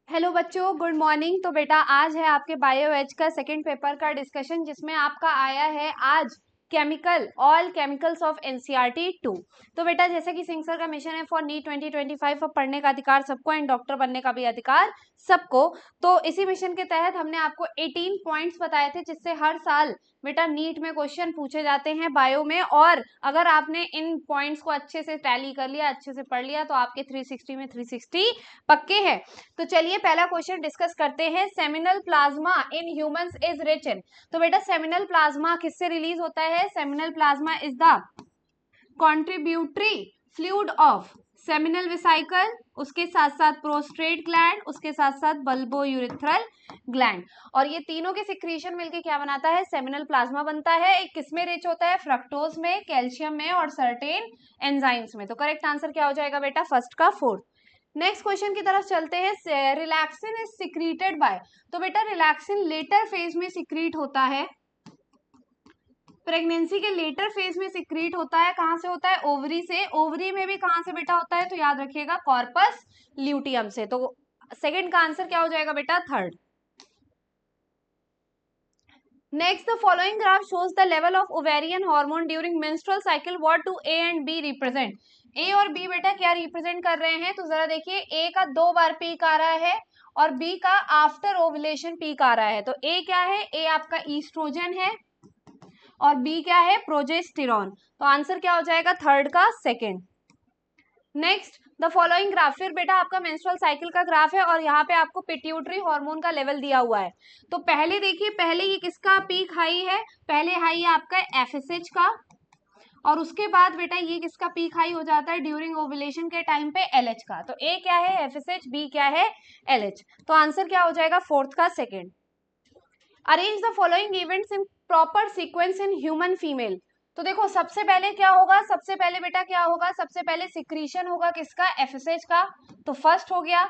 Hello बच्चों, good morning. तो बेटा आज है आपके बायो एज का सेकंड पेपर का डिस्कशन, जिसमें आपका आया है आज chemical, all chemicals of NCERT 2। तो बेटा जैसे कि सिंह सर का मिशन है फॉर नीट 2025 और पढ़ने का अधिकार सबको एंड डॉक्टर बनने का भी अधिकार सबको, तो इसी मिशन के तहत हमने आपको 18 पॉइंट्स बताए थे जिससे हर साल बेटा नीट में क्वेश्चन पूछे जाते हैं बायो में। और अगर आपने इन पॉइंट्स को अच्छे से टैली कर लिया, अच्छे से पढ़ लिया, तो आपके 360 में 360 पक्के हैं। तो चलिए पहला क्वेश्चन डिस्कस करते हैं। Seminal plasma in humans is rich in. तो बेटा सेमिनल प्लाज्मा किससे रिलीज होता है? Seminal plasma is the contributory fluid of seminal vesicle, उसके साथ साथ प्रोस्टेट ग्लैंड, उसके साथ साथ बल्बो यूरेथ्रल ग्लैंड। और ये तीनों के सिक्रीशन मिलके क्या बनाता है? सेमिनल प्लाज्मा बनता है। एक किसमें रिच होता है? फ्रक्टोज में, कैल्शियम में और सर्टेन एंजाइम्स में। तो करेक्ट आंसर क्या हो जाएगा बेटा? फर्स्ट का फोर्थ। नेक्स्ट क्वेश्चन की तरफ चलते हैं। Relaxin is secreted by. तो बेटा रिलैक्सिन लेटर फेज में सिक्रीट होता है, प्रेगनेंसी के लेटर फेज में सिक्रीट होता है। कहां से होता है? ओवरी से। ओवरी में भी कहां से बेटा होता है? तो याद रखिएगा कॉर्पस ल्यूटियम से। तो सेकंड का आंसर क्या हो जाएगा बेटा? Third. Next, the following graph shows the level of ovarian hormone during menstrual cycle. What do A and B represent? A और बी बेटा क्या रिप्रेजेंट कर रहे हैं? तो जरा देखिए, ए का 2 बार पीक आ रहा है और बी का आफ्टर ओवुलेशन पीक आ रहा है। तो ए क्या है? ए आपका ईस्ट्रोजन है और बी क्या है? प्रोजेस्टेरॉन। तो आंसर क्या हो जाएगा? थर्ड का second. Next, the following graph. फिर बेटा आपका मेंस्ट्रुअल साइकिल का ग्राफ है और यहाँ पे आपको पिट्यूटरी हार्मोन का लेवल दिया हुआ है। तो पहले देखिए, पहले ये किसका पीक हाई है? पहले हाई है आपका एफएसएच का, और उसके बाद बेटा ये किसका पीक हाई हो जाता है ड्यूरिंग ओवुलेशन के टाइम पे? एलएच का। तो ए क्या है? एफएसएच, बी क्या है? एलएच। तो आंसर क्या हो जाएगा? फोर्थ का second. Arrange the following events in proper sequence in human female. तो देखो सबसे पहले क्या होगा? सबसे पहले बेटा क्या होगा? सबसे पहले सिक्रीशन होगा किसका? एफएसएच का। तो फर्स्ट हो गया।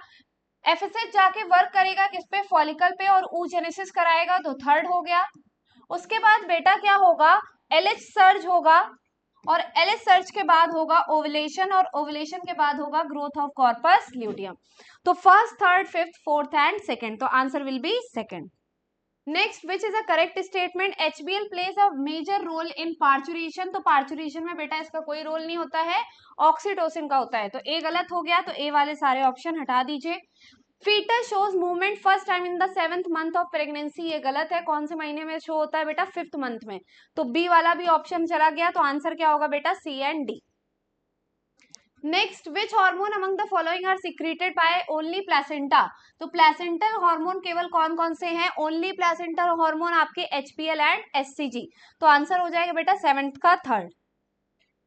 एफएसएच जाके वर्क करेगा किस पे? फॉलिकल पे, और oogenesis कराएगा, तो थर्ड हो गया। उसके बाद बेटा क्या होगा? एलएच सर्ज होगा, और एलएच सर्च के बाद होगा ओवुलेशन, और ओवुलेशन के बाद होगा ग्रोथ ऑफ कॉर्पस ल्यूटियम। तो first, third, fifth, fourth and second. तो answer will be second. Next, which is a correct statement? HPL plays a major role in parturition. तो पार्चुरेशन में बेटा इसका कोई रोल नहीं होता है, ऑक्सीटोसिन का होता है। तो ए गलत हो गया, तो ए वाले सारे ऑप्शन हटा दीजिए। Foetus shows movement first time in the 7th month of pregnancy. ये गलत है। कौन से महीने में शो होता है बेटा? 5th मंथ में। तो बी वाला भी ऑप्शन चला गया। तो आंसर क्या होगा बेटा? C and D. Next, which hormone among the following are secreted by only placenta. तो प्लेसेंटल हार्मोन केवल कौन कौन से हैं? ओनली प्लेसेंटल हार्मोन आपके एचपीएल एंड एससीजी। तो आंसर हो जाएगा बेटा सेवेंथ का third.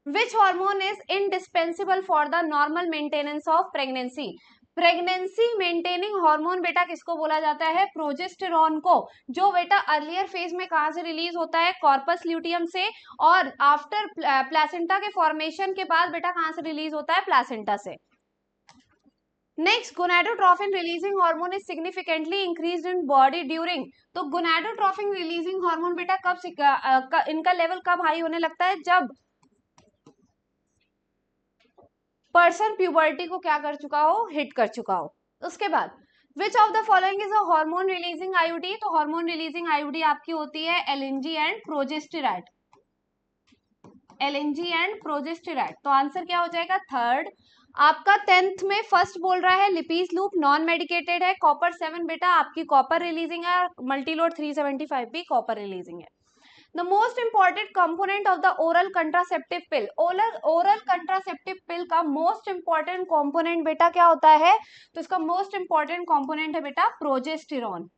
Which hormone is indispensable for the normal maintenance of pregnancy. Pregnancy maintaining hormone बेटा किसको बोला जाता है? प्रोजेस्टेरॉन को, जो बेटा अर्लियर फेज में कहां से रिलीज होता है? कॉर्पस ल्यूटियम से, और आफ्टर प्लेसेंटा के फॉर्मेशन के बाद बेटा कहां से रिलीज होता है? प्लेसेंटा से। Next, gonadotrophin releasing hormone is significantly increased in body during. तो गोनाडोट्रोफिन रिलीजिंग हार्मोन बेटा कब इनका लेवल कब हाई होने लगता है? जब पर्सन प्यूबर्टी को क्या कर चुका हो? हिट कर चुका हो। उसके बाद, which of the following is a hormone releasing IUD. तो हार्मोन रिलीजिंग आईयूडी आपकी होती है LNG and progesterone. LNG and progesterone. तो आंसर क्या हो जाएगा? थर्ड। आपका 10th में फर्स्ट बोल रहा है लिपीज लूप नॉन मेडिकेटेड है। कॉपर 7 बेटा आपकी कॉपर रिलीजिंग है, मल्टीलोड 375 भी कॉपर रिलीजिंग है। The most important component of the oral contraceptive pill। oral contraceptive pill का most important component बेटा क्या होता है? तो इसका most important component है बेटा progesterone.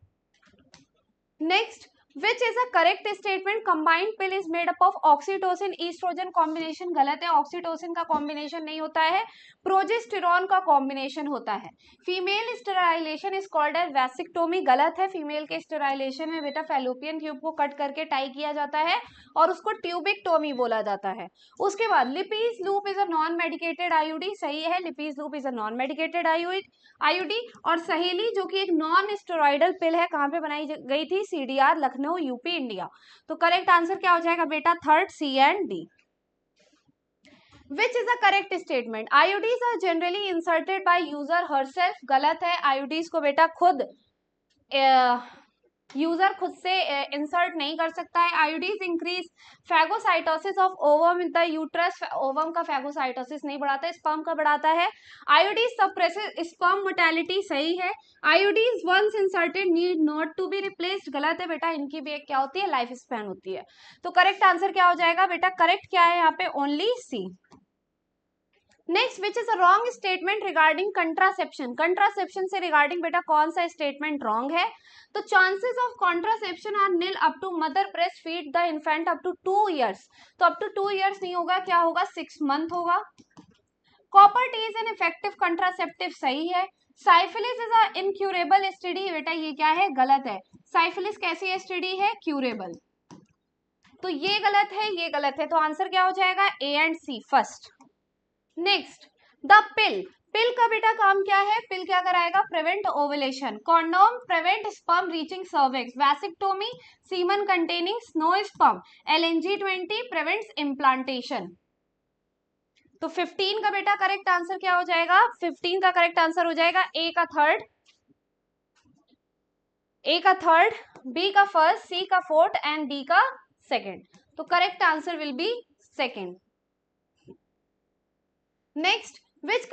Next, which is a correct statement? Combined pill is made up of oxytocin oestrogen combination. गलत है, ऑक्सीटोसिन का कॉम्बिनेशन नहीं होता है, प्रोजेस्टेरॉन का कॉम्बिनेशन होता है। Female sterilisation is called as vasectomy. गलत है, फीमेल के स्टेराइलेशन में बेटा फैलोपियन ट्यूब को कट करके टाई किया जाता है और उसको ट्यूबिकटोमी बोला जाता है। उसके बाद Lippes loop is a non medicated IUD. सही है, Lippes loop is a non medicated IUD. और सहेली जो कि एक नॉन स्टेरॉइडल पिल है, कहां पे बनाई गई थी? CDR, Lucknow, UP, India. तो करेक्ट आंसर क्या हो जाएगा बेटा? Third, C and D. Which is a correct statement? IUDs are generally inserted by user herself, गलत है। आईयूडीज को बेटा खुद यूजर खुद से इंसर्ट नहीं कर सकता है। IUDs increase phagocytosis of ovum in the uterus, ovum का फैगोसाइटोसिस नहीं बढ़ाता, स्पर्म का बढ़ाता है। आईयूडीज सप्रेसेस स्पर्म मोर्टेलिटी, सही है। IUDs once inserted need not to be replaced, गलत है बेटा, इनकी भी एक क्या होती है, लाइफ स्पैन होती है। तो करेक्ट आंसर क्या हो जाएगा बेटा? करेक्ट क्या है यहाँ पे? Only C. Next, which is a wrong statement regarding contraception? Contraception से रिगार्डिंग बेटा कौन सा स्टेटमेंट रॉन्ग है? तो chances of contraception are nil up to mother breast feed the infant up to 2 years। तो अप टू 2 years नहीं होगा, क्या होगा? 6 month होगा। Copper T is an effective contraceptive, सही है। Syphilis is a incurable STD, बेटा ये क्या है? गलत है। साइफिलिस कैसी एसटीडी है? क्यूरेबल। तो ये गलत है, ये गलत है। तो आंसर क्या हो जाएगा? A and C first. Next, the pill, pill का बेटा काम क्या है? पिल क्या कराएगा? Prevent ovulation. Condom prevent sperm reaching cervix. Vasectomy semen containing no sperm. LNG-20 prevents implantation. तो 15 का बेटा करेक्ट आंसर क्या हो जाएगा? 15 का करेक्ट आंसर हो जाएगा ए का थर्ड, ए का थर्ड, बी का फर्स्ट, सी का फोर्थ एंड डी का सेकेंड। तो correct answer will be second. Next, which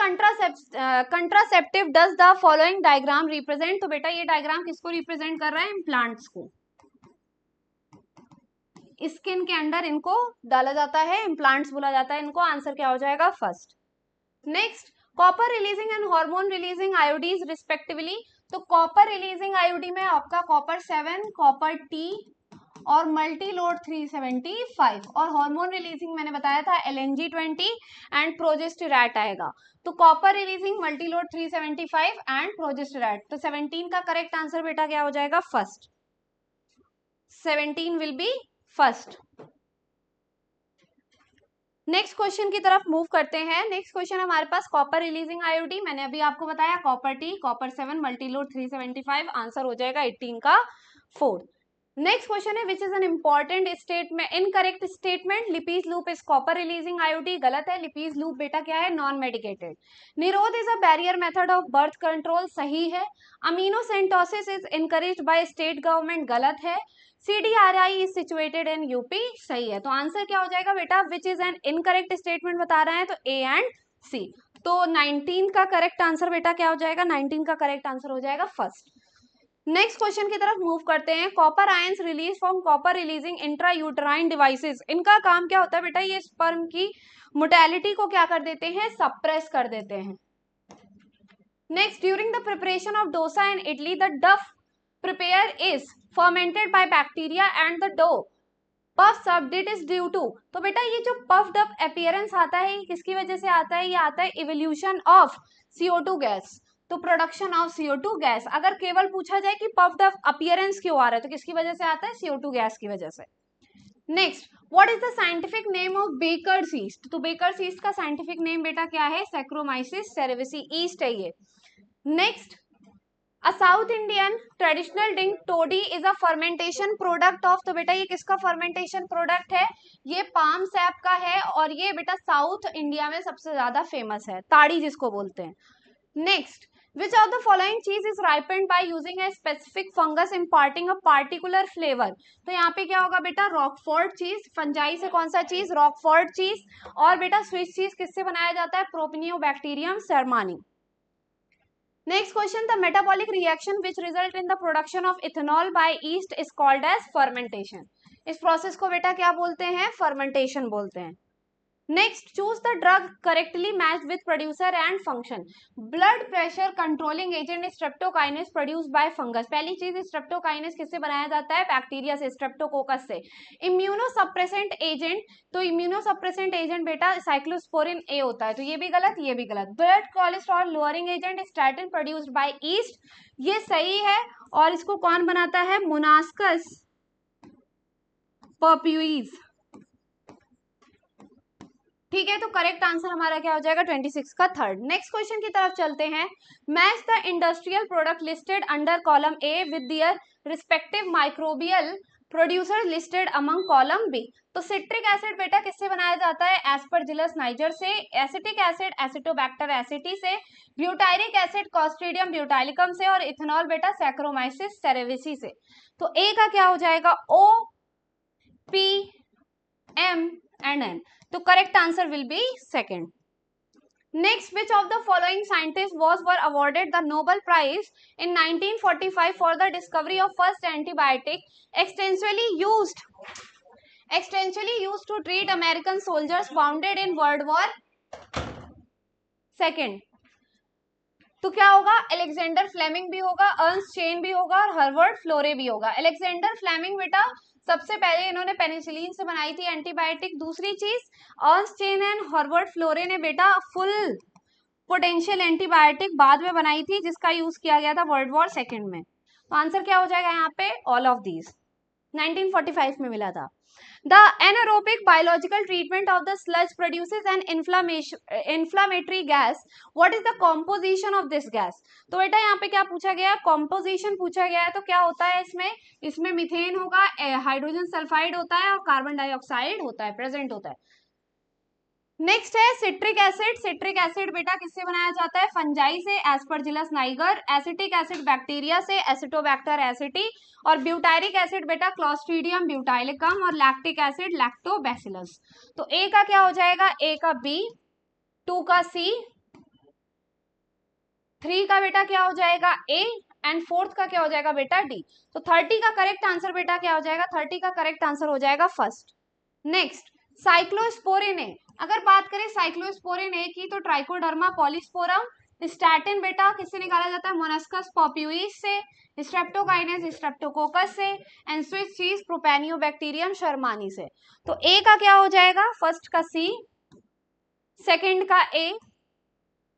contraceptive does the following diagram represent? तो बेटा ये डायग्राम किसको रिप्रेजेंट कर रहा है? इम्प्लांट्स को। स्किन के अंदर इनको डाला जाता है, इम्प्लांट्स बोला जाता है इनको। आंसर क्या हो जाएगा? First. Next, copper releasing and hormone releasing IUDs respectively. तो कॉपर रिलीजिंग आयोडी में आपका कॉपर 7, कॉपर टी और मल्टी लोड 375, और हार्मोन रिलीजिंग मैंने बताया था LNG-20 एंड प्रोजेस्टेरॉन आएगा। तो copper releasing, multi load 375 and progesterone. तो 17 का करेक्ट आंसर बेटा क्या हो जाएगा? First. 17 will be first. Next question की तरफ मूव करते हैं। नेक्स्ट क्वेश्चन हमारे पास कॉपर रिलीजिंग आयोडी, मैंने अभी आपको बताया copper T, copper 7, multi load 375, answer हो जाएगा 18 का फोर्थ। नेक्स्ट क्वेश्चन है which is an important statement, incorrect statement? Lippes loop is copper releasing IUD, गलत है। लिपीज लूप बेटा क्या है? Non medicated. Nirodh is a barrier method of birth control, सही है। Amniocentesis is encouraged by state government, गलत है। CDRI is situated in UP, सही है। तो आंसर क्या हो जाएगा बेटा? विच इज एन इनकरेक्ट स्टेटमेंट बता रहे हैं, तो ए एंड सी। तो 19 का करेक्ट आंसर बेटा क्या हो जाएगा? 19 का करेक्ट आंसर हो जाएगा फर्स्ट। नेक्स्ट क्वेश्चन की तरफ मूव करते हैं। Copper ions release from copper releasing intra uterine devices, इनका काम क्या होता है बेटा? ये स्पर्म की मोर्टेलिटी को क्या कर देते हैं? सप्रेस कर देते हैं। Next, during the preparation of dosa and idli the dough prepare is fermented by bacteria and the dough puffs up, it is due to. तो बेटा ये जो पफ्ड अप अपीयरेंस आता है ये किसकी वजह से आता है? ये आता है इवोल्यूशन ऑफ CO2 गैस, तो प्रोडक्शन ऑफ CO2 गैस। अगर केवल पूछा जाए कि पफ्ड अप अपीयरेंस क्यों आ रहा है, तो किसकी वजह से आता है? CO2 गैस की वजह से। Next, what is the scientific name of baker's yeast? तो बेकर्स ईस्ट का साइंटिफिक नेम बेटा क्या है? सैक्रोमाइसिस सेरेविसी ईस्ट है ये। Next, a South Indian traditional drink toddy is a fermentation product of, तो बेटा ये किसका फर्मेंटेशन प्रोडक्ट है? ये पाम सैप का है, और ये बेटा साउथ इंडिया में सबसे ज्यादा फेमस है, ताड़ी जिसको बोलते हैं। Next, which of the following cheese is ripened by using a specific fungus imparting a particular flavor? तो यहाँ पे क्या होगा बेटा? रॉकफोर्ड चीज। फंजाई से कौन सा चीज? रॉकफोर्ड चीज। और बेटा स्विस चीज किससे बनाया जाता है? Propionibacterium shermanii. Next question, the metabolic reaction which result in the production of ethanol by yeast is called as fermentation. इस प्रोसेस को बेटा क्या बोलते हैं? फर्मेंटेशन बोलते हैं। Next, choose the drug correctly matched with producer and function. Blood pressure controlling agent streptokinase produced by fungus. पहली चीज, स्ट्रेप्टोकाइनेस किससे बनाया जाता है? बैक्टीरिया से, स्ट्रेप्टोकोकस से। इम्यूनोसप्रेसेंट एजेंट, तो इम्यूनोसप्रेसेंट एजेंट बेटा साइक्लोस्पोरिन ए होता है, तो ये भी गलत, ये भी गलत। Blood cholesterol lowering agent statin produced by yeast, ये सही है। और इसको कौन बनाता है? मोनास्कस पर्प्यूइज, ठीक है। तो करेक्ट आंसर हमारा क्या हो जाएगा? 26 का थर्ड। नेक्स्ट क्वेश्चन की तरफ चलते हैं। Match the industrial product listed under column A with their respective microbial producer listed among column B. तो सिट्रिक एसिड बेटा किससे बनाया जाता है? एस्परजिलस नाइजर से। एसिटिक एसिड एसिटोबैक्टर एसिटी से। ब्यूटायरिक एसिड क्लॉस्ट्रिडियम ब्यूटाइलिकम से। और इथेनॉल बेटा सैक्रोमाइसिस सेरेविसी से। तो ए का क्या हो जाएगा? ओ, पी, एम एंड एन। तो correct answer will be second. Next, which of the following scientists were awarded the Nobel Prize in 1945 for the discovery of first antibiotic extensively used to treat American soldiers wounded in World War II? तो क्या होगा? Alexander Fleming भी होगा, Ernst chain भी होगा और Herbert फ्लोरे भी होगा. अलेक्जेंडर फ्लेमिंग बेटा सबसे पहले इन्होंने पेनिसिलिन से बनाई थी एंटीबायोटिक. दूसरी चीज अर्न्स्ट चेन एंड हर्बर्ट फ्लोरे ने बेटा फुल पोटेंशियल एंटीबायोटिक बाद में बनाई थी जिसका यूज किया गया था वर्ल्ड वॉर सेकेंड में. तो आंसर क्या हो जाएगा यहाँ पे? All of these. 1945 में मिला था. The anaerobic biological treatment of the sludge produces an inflammatory gas. What is the composition of this gas? तो बेटा यहाँ पे क्या पूछा गया? composition पूछा गया है. तो क्या होता है इसमें मीथेन होगा, हाइड्रोजन सल्फाइड होता है और कार्बन डाइऑक्साइड होता है, प्रेजेंट होता है. नेक्स्ट है सिट्रिक एसिड. सिट्रिक एसिड बेटा किससे बनाया जाता है? फंजाई से, Aspergillus Niger. Acetic acid bacteria से, एसिटोबैक्टर एसिटी. और ब्यूटायरिक एसिड बेटा क्लॉस्ट्रीडियम ब्यूटाइलिकम. और लैक्टिक एसिड लैक्टोबैसिलस. तो ए का क्या हो जाएगा? ए का बी, 2 का सी, 3 का बेटा क्या हो जाएगा? ए एंड 4th का क्या हो जाएगा बेटा? डी. तो 30 का करेक्ट आंसर बेटा क्या हो जाएगा? 30 का करेक्ट आंसर हो जाएगा फर्स्ट. नेक्स्ट साइक्लोस्पोरिन ए. अगर बात करें साइक्लोस्पोरिन ए की तो ट्राइकोडर्मा पॉलीस्पोरम. स्टैटिन बेटा किससे निकाला जाता है? मोनस्कस पॉप्यूइस से. स्ट्रेप्टोकाइनेस स्ट्रेप्टोकोकस से. एंड स्विस चीज प्रोपेनियोबैक्टीरियम शर्मानी से. तो ए का क्या हो जाएगा? फर्स्ट का सी, सेकंड का ए,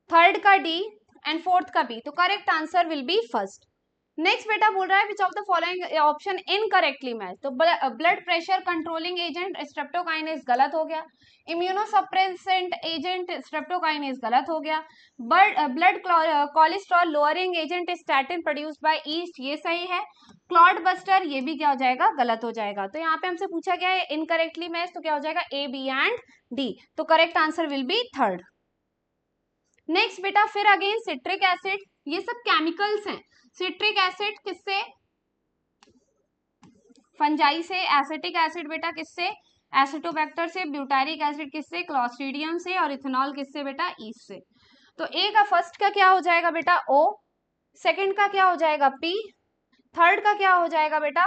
थर्ड का डी एंड 4th का बी. तो correct answer will be first. Next बेटा बोल रहा है which of the following option incorrectly match. तो blood pressure controlling agent streptokinase गलत हो गया. इम्यूनोसप्रेसेंट एजेंट स्ट्रेप्टोकाइनेस गलत हो गया. Blood cholesterol lowering agent statin produced by yeast, ये सही है. क्लॉट बस्टर ये भी क्या हो जाएगा? गलत हो जाएगा. तो यहाँ पे हमसे पूछा गया है इनकरेक्टली मैच, तो क्या हो जाएगा? ए, बी एंड डी. तो correct answer will be third. Next बेटा फिर अगेन सिट्रिक एसिड. ये सब केमिकल्स हैं. सिट्रिक एसिड किससे? फंजाई से. एसिटिक एसिड बेटा किससे? एसिटोबैक्टर से. ब्यूटारिक एसिड किससे? क्लॉस्ट्रीडियम से. और इथेनॉल किससे बेटा? ईस्ट से. तो ए का फर्स्ट का क्या हो जाएगा बेटा? ओ. सेकंड का क्या हो जाएगा? पी. थर्ड का क्या हो जाएगा बेटा?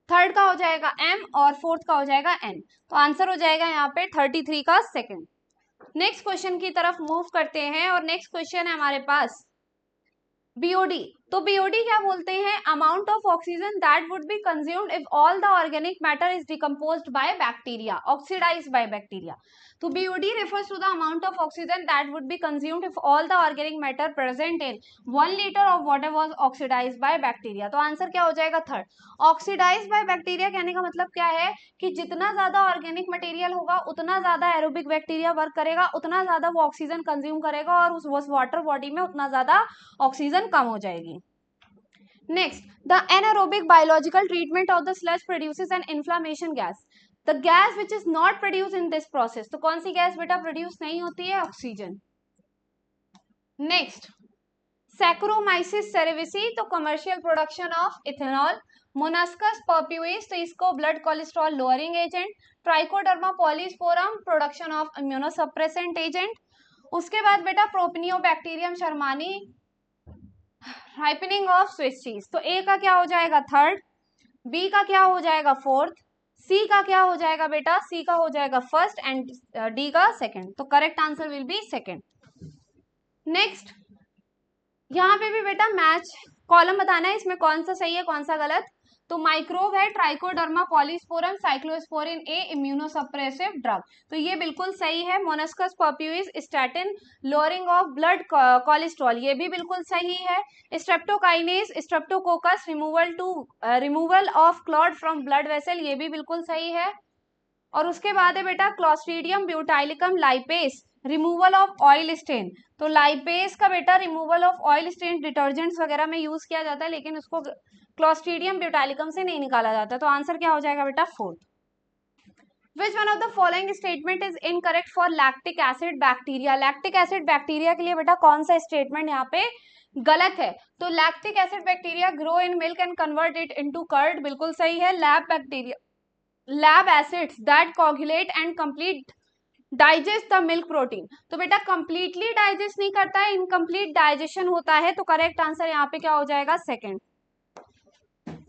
थर्ड का हो जाएगा एम. और 4th का हो जाएगा एन. तो आंसर हो जाएगा यहाँ पे 33 का सेकंड. नेक्स्ट क्वेश्चन की तरफ मूव करते हैं और नेक्स्ट क्वेश्चन है हमारे पास बीओडी. तो बीओडी क्या बोलते हैं? Amount of oxygen that would be consumed if all the organic matter is decomposed by bacteria, oxidised by bacteria. तो BOD refers to the amount of oxygen that would be consumed if all the organic matter present in 1 liter of water was oxidized by bacteria. तो answer क्या हो जाएगा? Third. Oxidised by bacteria कहने का मतलब क्या है कि जितना ज्यादा ऑर्गेनिक मटेरियल होगा उतना ज्यादा एरोबिक बैक्टीरिया वर्क करेगा, उतना ज्यादा वो ऑक्सीजन कंज्यूम करेगा और उस वाटर बॉडी में उतना ज्यादा ऑक्सीजन कम हो जाएगी. Next the anaerobic biological treatment of the sludge produces an inflammable gas. The gas which is not produce in this process. तो कौन सी गैस बेटा प्रोड्यूस नहीं होती है? ऑक्सीजन. Next Saccharomyces cerevisiae. तो commercial production of ethanol. Monascus पॉप्यूइस तो इसको blood cholesterol lowering agent. Trichoderma polysporum production of immunosuppressant agent. उसके बाद बेटा Propionibacterium shermanii ripening of Swiss cheese. तो ए का क्या हो जाएगा? थर्ड. बी का क्या हो जाएगा? फोर्थ. सी का क्या हो जाएगा बेटा? सी का हो जाएगा फर्स्ट एंड डी का सेकंड. तो correct answer will be second. Next यहाँ पे भी बेटा मैच कॉलम बताना है, इसमें कौन सा सही है कौन सा गलत. तो माइक्रोब है Trichoderma polysporum cyclosporin A immunosuppressive drug. तो ये बिल्कुल सही है. मोनस्कस पॉप्यूइस statin lowering of blood cholesterol ये भी बिल्कुल सही है. Streptokinase Streptococcus removal of clot from blood vessel ये भी बिल्कुल सही है. और उसके बाद है बेटा Clostridium butylicum lipase removal of oil stain, तो लाइपेज का बेटा removal of oil stain detergents वगैरह में यूज किया जाता है, लेकिन उसको क्लोस्ट्रीडियम ब्यूटाइलिकम से नहीं निकाला जाता। तो आंसर क्या हो जाएगा बेटा? Fourth. Which one of the following statement is incorrect for lactic acid bacteria? Lactic acid bacteria के लिए बेटा कौन सा स्टेटमेंट यहाँ पे गलत है? तो lactic acid bacteria grow in milk and convert it into curd, बिल्कुल सही है। Lab acids that coagulate and complete digest the milk protein, तो बेटा कंप्लीटली डाइजेस्ट नहीं करता है, इनकम्प्लीट डाइजेशन होता है। तो करेक्ट आंसर यहाँ पे क्या हो जाएगा? सेकेंड।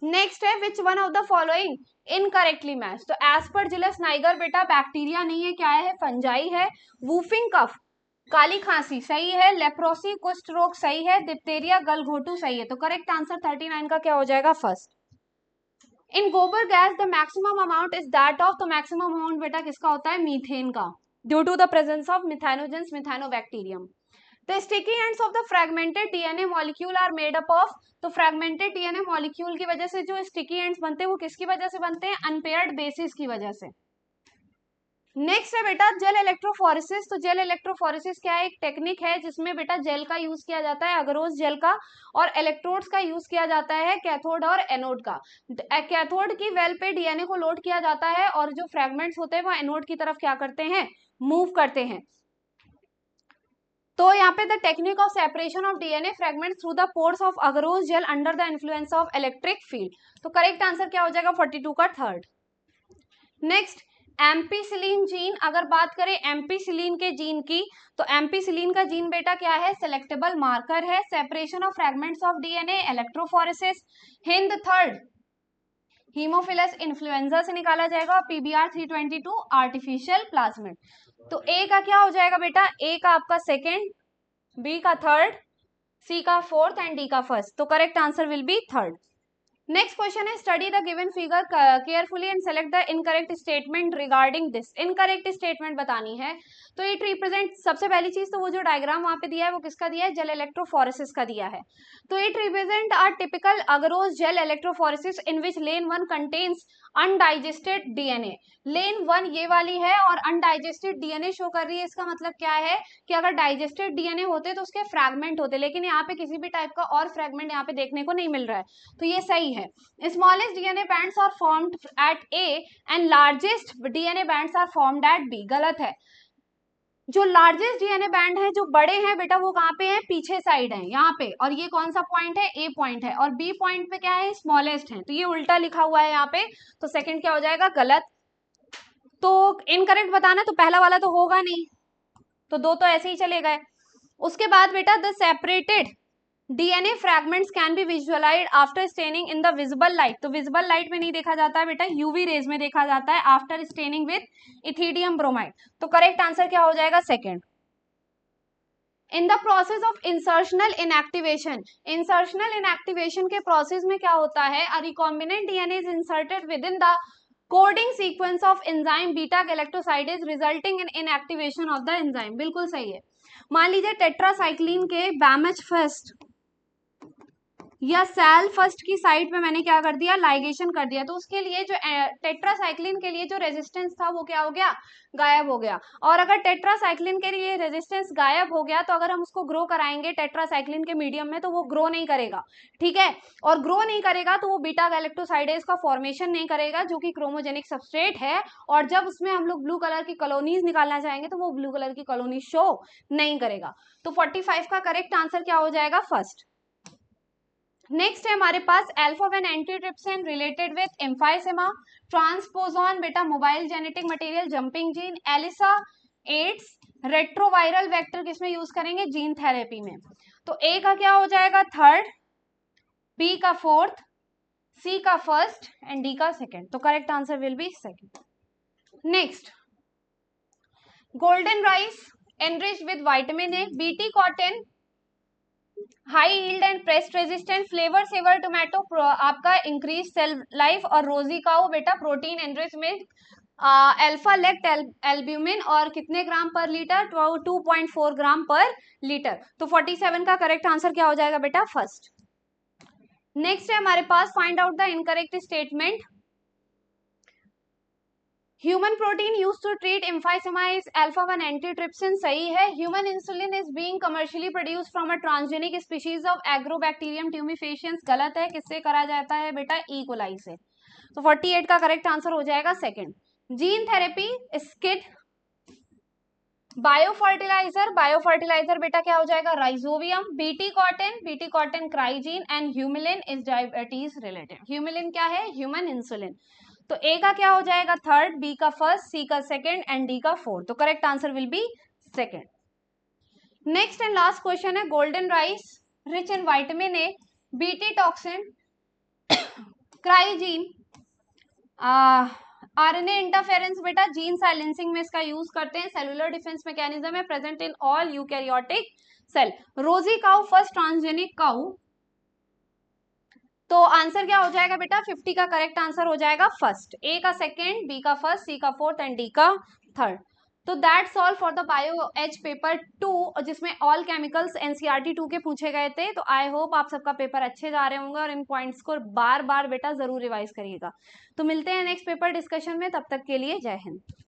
नेक्स्ट है which one of the following incorrectly match, तो एस्परजिलस नाइगर बेटा बैक्टीरिया नहीं है, क्या है? फंजाई है। वूफिंग कफ काली खांसी सही है। लेप्रोसी कुष्ठ रोग सही है। डिप्थेरिया गलघोटू सही है। तो करेक्ट आंसर 39 का क्या हो जाएगा? First. In gobar gas the maximum amount is that of, तो मैक्सिमम अमाउंट बेटा किसका होता है? मीथेन का, due to the presence of methanogens Methanobacterium. The sticky ends of the fragmented DNA molecule are made up of, तो fragmented DNA molecule की वजह से जो sticky ends बनते हैं वो किसकी वजह से बनते हैं? unpaired bases की वजह से। नेक्स्ट है बेटा जेल इलेक्ट्रोफोरेसिस, तो जेल इलेक्ट्रोफोरेसिस क्या है? एक टेक्निक है जिसमें बेटा जेल का यूज किया जाता है, अगरोस जेल का, और इलेक्ट्रोड्स का यूज किया जाता है, कैथोड और एनोड का। कैथोड की वेल पे डीएनए को लोड किया जाता है और जो फ्रेगमेंट्स होते हैं वो एनोड की तरफ क्या करते हैं? मूव करते हैं। तो यहाँ पे the technique of separation of DNA fragment through the pores of agarose gel under the influence of electric field, तो करेक्ट आंसर क्या हो जाएगा? 42 का थर्ड। नेक्स्ट एम्पीसिलिन जीन, अगर बात करें एम्पीसिलिन के जीन की, तो एम्पीसिलिन का जीन बेटा क्या है? सेलेक्टेबल मार्कर है। Separation of fragments of DNA, electrophoresis. Hind third Haemophilus influenza से निकाला जाएगा। PBR 322 artificial plasmid. तो ए का क्या हो जाएगा बेटा? ए का आपका सेकेंड, बी का थर्ड, सी का फोर्थ एंड डी का फर्स्ट। तो correct answer will be third. Next question है study the given figure carefully and select the incorrect statement regarding this. Incorrect statement बतानी है। तो इट रिप्रेजेंट, सबसे पहली चीज तो वो जो डायग्राम वहां पे दिया है वो किसका दिया है? जेल इलेक्ट्रोफोरेसिस का दिया है। तो it represent a typical agarose gel electrophoresis in which lane 1 contains undigested DNA. Lane 1 ये वाली है और अनडाइजेस्टेड डीएनए शो कर रही है। इसका मतलब क्या है कि अगर डाइजेस्टेड डीएनए होते तो उसके फ्रैगमेंट होते, लेकिन यहाँ पे किसी भी टाइप का और फ्रैगमेंट यहाँ पे देखने को नहीं मिल रहा है, तो ये सही है। Smallest DNA bands are formed at A and largest DNA bands are formed at B, गलत है। जो लार्जेस्ट डीएनए बैंड है, जो बड़े हैं बेटा, वो कहाँ पे है? पीछे साइड है यहाँ पे, और ये कौन सा पॉइंट है? ए पॉइंट है, और बी पॉइंट पे क्या है? स्मॉलेस्ट है, तो ये उल्टा लिखा हुआ है यहाँ पे, तो सेकंड क्या हो जाएगा? गलत। तो इनकरेक्ट बताना, तो पहला वाला तो होगा नहीं, तो दो तो ऐसे ही चले गए। उसके बाद बेटा the separated DNA fragments can be visualised after staining in the visible light, तो विजिबल लाइट में नहीं देखा जाता है बेटा, यूवी रेज में देखा जाता है after staining with ethidium bromide. तो करेक्ट आंसर क्या हो जाएगा? Second. In the process of insertional inactivation, insertional inactivation के प्रोसेस में क्या होता है? A recombinant DNA is inserted within the coding sequence of enzyme beta galactosidase resulting in inactivation of the enzyme, बिल्कुल सही है। मान लीजिए टेट्रासाइक्लिन के बैमेज फर्स्ट या सेल फर्स्ट की साइड पे मैंने क्या कर दिया? लाइगेशन कर दिया, तो उसके लिए जो टेट्रासाइक्लिन के लिए जो रेजिस्टेंस था वो क्या हो गया? गायब हो गया। और अगर टेट्रासाइक्लिन के लिए रेजिस्टेंस गायब हो गया तो अगर हम उसको ग्रो कराएंगे टेट्रासाइक्लिन के मीडियम में तो वो ग्रो नहीं करेगा, ठीक है। और ग्रो नहीं करेगा तो वो बीटा गैलेक्टोसाइडेज का फॉर्मेशन नहीं करेगा, जो कि क्रोमोजेनिक सबस्ट्रेट है, और जब उसमें हम लोग ब्लू कलर की कॉलोनीज निकालना चाहेंगे तो वो ब्लू कलर की कॉलोनी शो नहीं करेगा। तो 45 का करेक्ट आंसर क्या हो जाएगा? फर्स्ट। नेक्स्ट है हमारे पास alpha one antitrypsin related with emphysema, transposon बेटा mobile genetic material jumping gene, ELISA AIDS retroviral vector किसमें यूज करेंगे? जीन थेरेपी में। तो ए का क्या हो जाएगा? थर्ड, बी का फोर्थ, सी का फर्स्ट एंड डी का सेकेंड। तो correct answer will be second. Next golden rice enriched with vitamin A, Bt cotton high yield and pest resistant, Flavr Savr tomato आपका increase cell life, और रोजी काओ बेटा protein enrich में alpha लेक्ट albumin, और कितने ग्राम पर लीटर? 2.4 ग्राम पर लीटर। तो 47 का करेक्ट आंसर क्या हो जाएगा बेटा? फर्स्ट। नेक्स्ट है हमारे पास find out the incorrect statement human protein use to treat emphysema is alpha 1 antitrypsin, सही है। Human insulin is being commercially produced from a transgenic species of Agrobacterium tumefaciens, गलत है। किससे करा जाता है बेटा? ई कोलाई से। तो 48 का करेक्ट आंसर हो जाएगा second. Gene therapy, SCID, biofertiliser, biofertiliser बेटा क्या हो जाएगा? Rhizobium. Bt cotton cry gene and humulin is diabetes related. Humulin क्या है? Human insulin. तो ए का क्या हो जाएगा? थर्ड, बी का फर्स्ट, सी का सेकंड एंड डी का फोर्थ। तो correct answer will be second. Next and last question है golden rice rich in vitamin A, Bt toxin, cry gene, RNA interference बेटा जीन साइलेंसिंग में इसका यूज करते हैं। सेलुलर डिफेंस मैकेनिज्म है present in all eukaryotic cell. Rosie cow first transgenic cow. तो answer क्या हो जाएगा बेटा? 50 का करेक्ट आंसर हो जाएगा फर्स्ट। ए का सेकंड, बी का फर्स्ट, सी का फोर्थ एंड डी का थर्ड। तो that's all for the bio H paper 2, जिसमें ऑल केमिकल्स एनसीईआरटी 2 के पूछे गए थे। तो आई होप आप सबका पेपर अच्छे जा रहे होंगे और इन पॉइंट्स को बार बार बेटा जरूर रिवाइज करिएगा। तो मिलते हैं नेक्स्ट पेपर डिस्कशन में, तब तक के लिए जय हिंद।